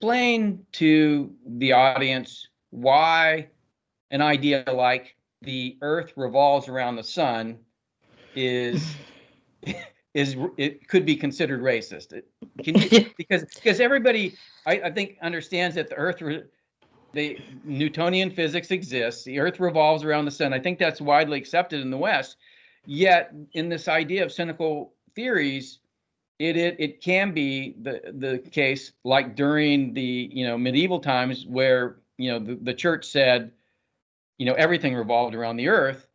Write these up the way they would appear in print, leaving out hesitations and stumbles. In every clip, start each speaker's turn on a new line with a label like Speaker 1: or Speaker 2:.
Speaker 1: explain to the audience why an idea like the Earth revolves around the sun is it could be considered racist? Can you, because everybody I think understands that the Earth, the Newtonian physics exists, the Earth revolves around the sun. I think that's widely accepted in the West. Yet in this idea of cynical theories, it can be the case, like during the medieval times, where the church said everything revolved around the Earth.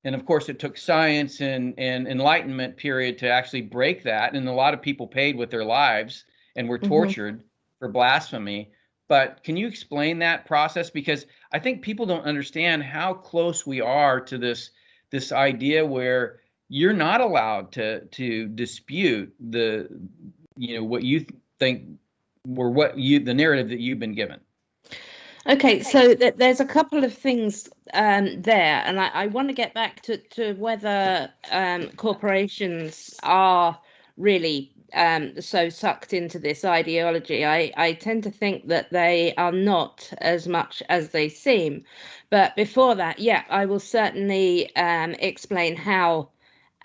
Speaker 1: And of course, it took science and Enlightenment period to actually break that. And a lot of people paid with their lives and were tortured for blasphemy. But can you explain that process? Because I think people don't understand how close we are to this idea where you're not allowed to dispute what you think or the narrative that you've been given.
Speaker 2: Okay, so there's a couple of things there, and I want to get back to whether corporations are really so sucked into this ideology. I tend to think that they are not as much as they seem. But before that, yeah, I will certainly explain how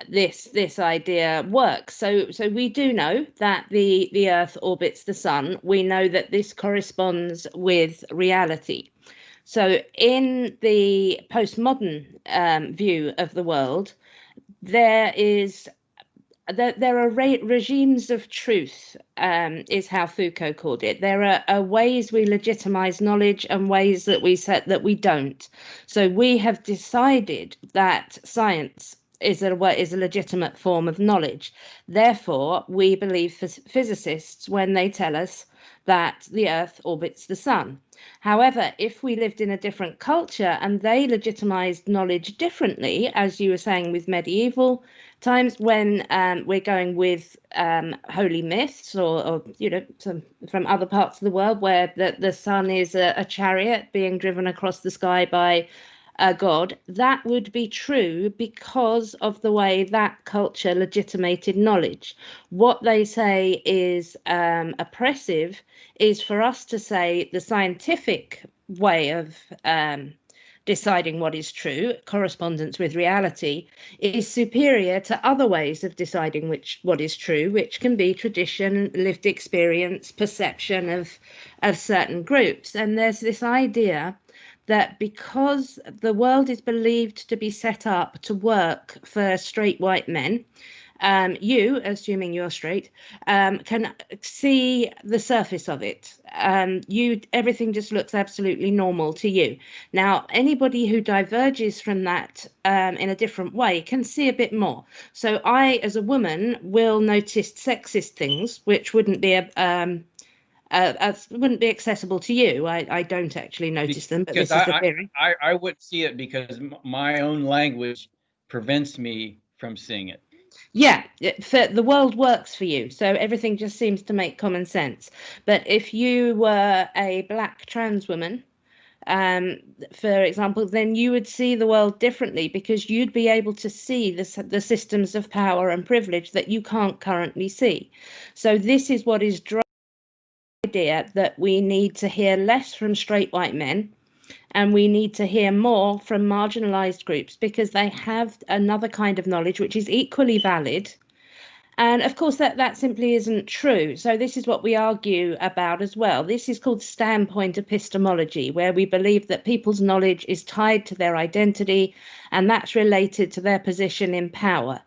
Speaker 2: this idea works. So we do know that the Earth orbits the sun. We know that this corresponds with reality. So in the postmodern view of the world, there are regimes of truth, is how Foucault called it. There are ways we legitimize knowledge and ways that we don't. So we have decided that science is a legitimate form of knowledge. Therefore, we believe physicists when they tell us that the Earth orbits the sun. However, if we lived in a different culture and they legitimized knowledge differently, as you were saying with medieval times, when we're going with holy myths or from other parts of the world where the sun is a chariot being driven across the sky by a god, that would be true because of the way that culture legitimated knowledge. What they say is oppressive is for us to say the scientific way of deciding what is true, correspondence with reality, is superior to other ways of deciding what is true, which can be tradition, lived experience, perception of certain groups. And there's this idea that because the world is believed to be set up to work for straight white men, you, assuming you're straight, can see the surface of it. Everything just looks absolutely normal to you. Now, anybody who diverges from that in a different way can see a bit more. So I, as a woman, will notice sexist things, which wouldn't be wouldn't be accessible to you. I don't actually notice them, but this is the theory.
Speaker 1: I wouldn't see it because my own language prevents me from seeing it.
Speaker 2: Yeah, the world works for you, so everything just seems to make common sense. But if you were a black trans woman, for example, then you would see the world differently because you'd be able to see the systems of power and privilege that you can't currently see. So this is what is driving the idea that we need to hear less from straight white men and we need to hear more from marginalized groups because they have another kind of knowledge which is equally valid. And of course, that simply isn't true. So this is what we argue about as well. This is called standpoint epistemology, where we believe that people's knowledge is tied to their identity, and that's related to their position in power.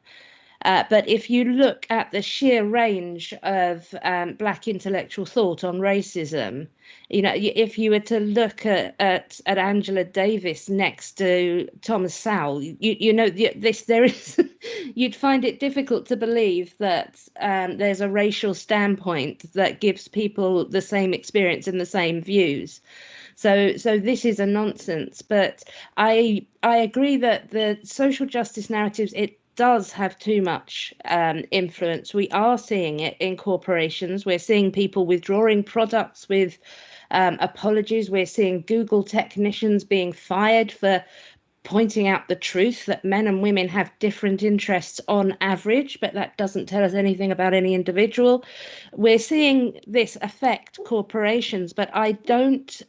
Speaker 2: But if you look at the sheer range of black intellectual thought on racism, if you were to look at Angela Davis next to Thomas Sowell, you'd find it difficult to believe that there's a racial standpoint that gives people the same experience and the same views. So this is a nonsense. But I agree that the social justice narratives, it does have too much influence. We are seeing it in corporations. We're seeing people withdrawing products with apologies. We're seeing Google technicians being fired for pointing out the truth that men and women have different interests on average, but that doesn't tell us anything about any individual. We're seeing this affect corporations, but I don't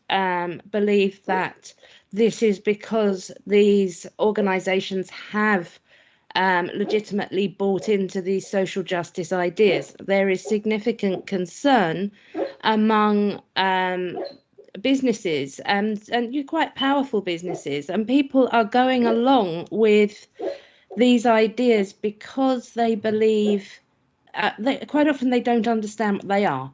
Speaker 2: believe that this is because these organizations have legitimately bought into these social justice ideas. There is significant concern among businesses and you're quite powerful businesses, and people are going along with these ideas because they believe quite often they don't understand what they are.